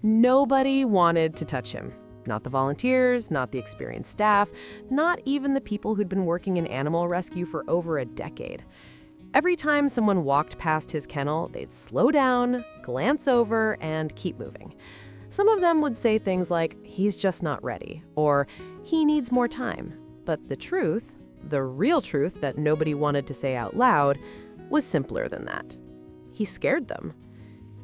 Nobody wanted to touch him. Not the volunteers, not the experienced staff, not even the people who'd been working in animal rescue for over a decade. Every time someone walked past his kennel, they'd slow down, glance over, and keep moving. Some of them would say things like, "He's just not ready," or "He needs more time." But the truth, the real truth that nobody wanted to say out loud, was simpler than that. He scared them.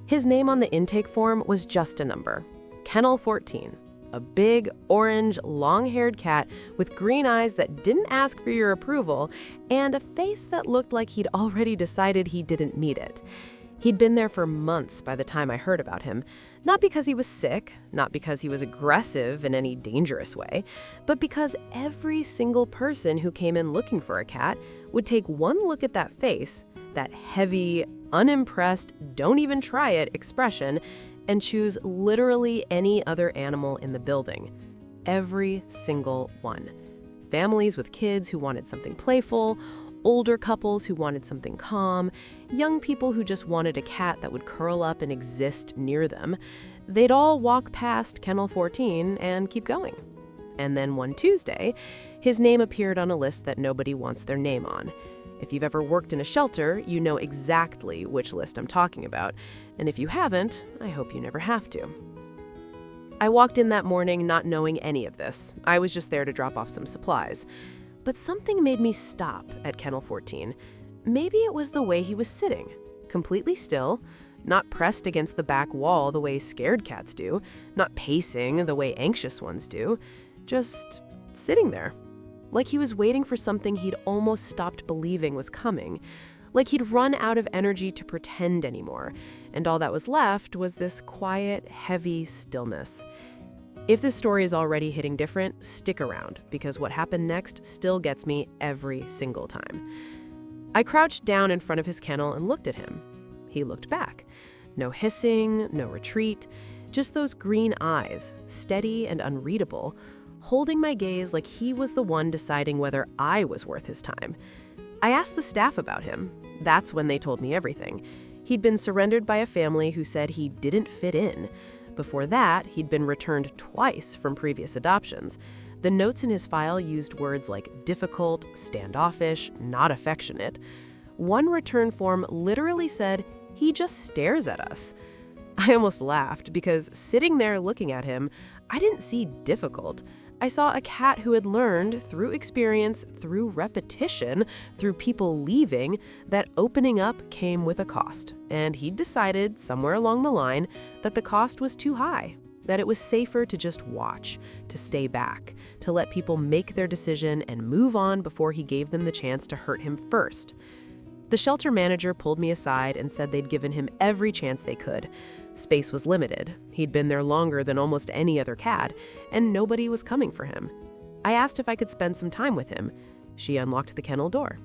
His name on the intake form was just a number, Kennel 14. A big, orange, long-haired cat with green eyes that didn't ask for your approval and a face that looked like he'd already decided he didn't need it. He'd been there for months by the time I heard about him, not because he was sick, not because he was aggressive in any dangerous way, but because every single person who came in looking for a cat would take one look at that face, that heavy, unimpressed, don't even try it expression, and choose literally any other animal in the building. Every single one. Families with kids who wanted something playful, older couples who wanted something calm, young people who just wanted a cat that would curl up and exist near them. They'd all walk past Kennel 14 and keep going. And then one Tuesday, his name appeared on a list that nobody wants their name on. If you've ever worked in a shelter, you know exactly which list I'm talking about. And if you haven't, I hope you never have to. I walked in that morning not knowing any of this. I was just there to drop off some supplies. But something made me stop at Kennel 14. Maybe it was the way he was sitting, completely still, not pressed against the back wall the way scared cats do, not pacing the way anxious ones do, just sitting there. Like he was waiting for something he'd almost stopped believing was coming. Like he'd run out of energy to pretend anymore. And all that was left was this quiet, heavy stillness. If this story is already hitting different, stick around, because what happened next still gets me every single time. I crouched down in front of his kennel and looked at him. He looked back. No hissing, no retreat, just those green eyes, steady and unreadable, holding my gaze like he was the one deciding whether I was worth his time. I asked the staff about him. That's when they told me everything. He'd been surrendered by a family who said he didn't fit in. Before that, he'd been returned twice from previous adoptions. The notes in his file used words like difficult, standoffish, not affectionate. One return form literally said, "He just stares at us." I almost laughed because sitting there looking at him, I didn't see difficult. I saw a cat who had learned through experience, through repetition, through people leaving, that opening up came with a cost. And he'd decided somewhere along the line that the cost was too high, that it was safer to just watch, to stay back, to let people make their decision and move on before he gave them the chance to hurt him first. The shelter manager pulled me aside and said they'd given him every chance they could. Space was limited. He'd been there longer than almost any other cat, and nobody was coming for him. I asked if I could spend some time with him. She unlocked the kennel door.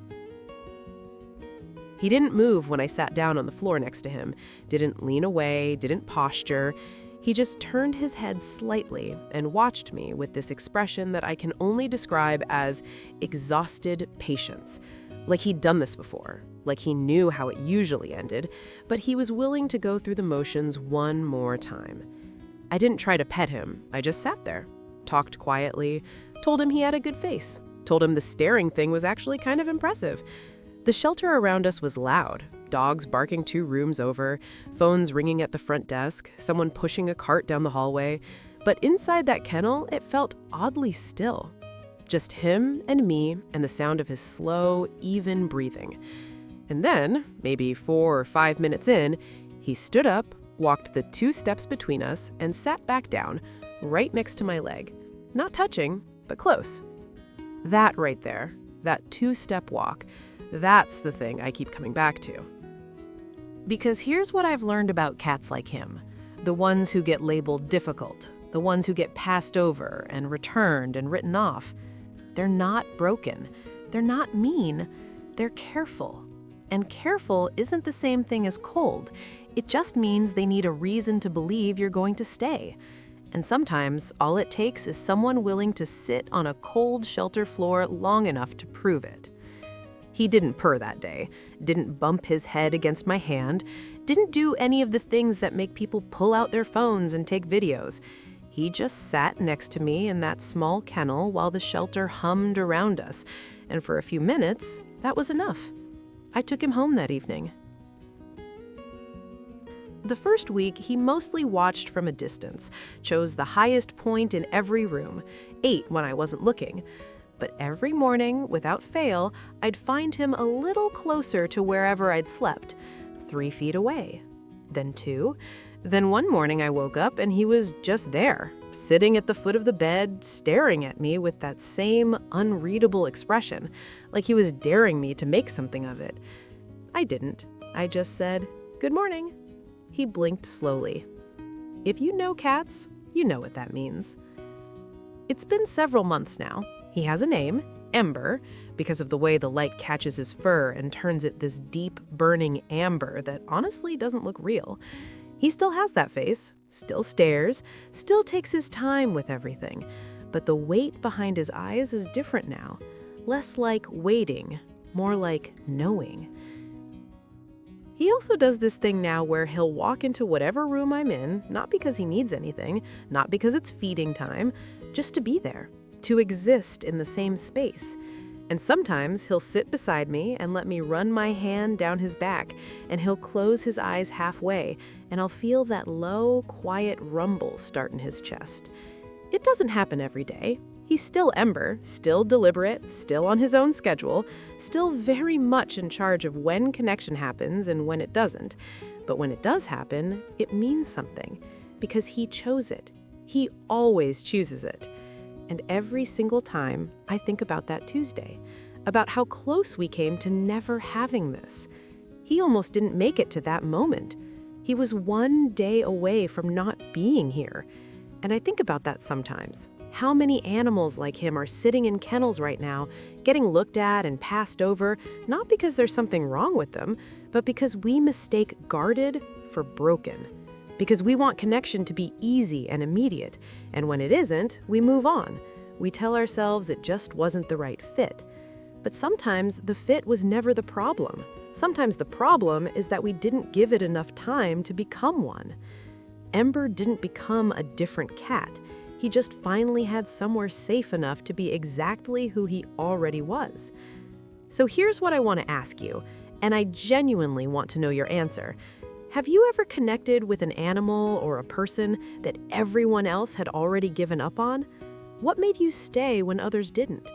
He didn't move when I sat down on the floor next to him, didn't lean away, didn't posture. He just turned his head slightly and watched me with this expression that I can only describe as exhausted patience. Like he'd done this before, like he knew how it usually ended, but he was willing to go through the motions one more time. I didn't try to pet him, I just sat there, talked quietly, told him he had a good face, told him the staring thing was actually kind of impressive. The shelter around us was loud, dogs barking 2 rooms over, phones ringing at the front desk, someone pushing a cart down the hallway, but inside that kennel, it felt oddly still. Just him and me and the sound of his slow, even breathing. And then, maybe 4 or 5 minutes in, he stood up, walked the 2 steps between us, and sat back down, right next to my leg. Not touching, but close. That right there, that 2-step walk, that's the thing I keep coming back to. Because here's what I've learned about cats like him. The ones who get labeled difficult, the ones who get passed over and returned and written off. They're not broken. They're not mean. They're careful. And careful isn't the same thing as cold. It just means they need a reason to believe you're going to stay. And sometimes all it takes is someone willing to sit on a cold shelter floor long enough to prove it. He didn't purr that day, didn't bump his head against my hand, Didn't do any of the things that make people pull out their phones and take videos. He just sat next to me in that small kennel while the shelter hummed around us, and for a few minutes, that was enough. I took him home that evening. The first week, he mostly watched from a distance, chose the highest point in every room, ate when I wasn't looking. But every morning, without fail, I'd find him a little closer to wherever I'd slept, 3 feet away, then 2. Then one morning I woke up and he was just there, sitting at the foot of the bed, staring at me with that same unreadable expression, like he was daring me to make something of it. I didn't. I just said, "Good morning." He blinked slowly. If you know cats, you know what that means. It's been several months now. He has a name, Ember, because of the way the light catches his fur and turns it this deep, burning amber that honestly doesn't look real. He still has that face, still stares, still takes his time with everything. But the weight behind his eyes is different now. Less like waiting, more like knowing. He also does this thing now where he'll walk into whatever room I'm in, not because he needs anything, not because it's feeding time, just to be there, to exist in the same space. And sometimes he'll sit beside me and let me run my hand down his back, and he'll close his eyes halfway, and I'll feel that low, quiet rumble start in his chest. It doesn't happen every day. He's still Ember, still deliberate, still on his own schedule, still very much in charge of when connection happens and when it doesn't. But when it does happen, it means something, because he chose it. He always chooses it. And every single time, I think about that Tuesday, about how close we came to never having this. He almost didn't make it to that moment. He was one day away from not being here. And I think about that sometimes. How many animals like him are sitting in kennels right now, getting looked at and passed over, not because there's something wrong with them, but because we mistake guarded for broken. Because we want connection to be easy and immediate, and when it isn't, we move on. We tell ourselves it just wasn't the right fit. But sometimes the fit was never the problem. Sometimes the problem is that we didn't give it enough time to become one. Ember didn't become a different cat. He just finally had somewhere safe enough to be exactly who he already was. So here's what I want to ask you, and I genuinely want to know your answer. Have you ever connected with an animal or a person that everyone else had already given up on? What made you stay when others didn't?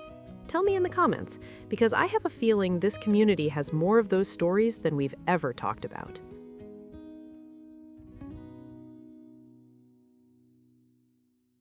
Tell me in the comments, because I have a feeling this community has more of those stories than we've ever talked about.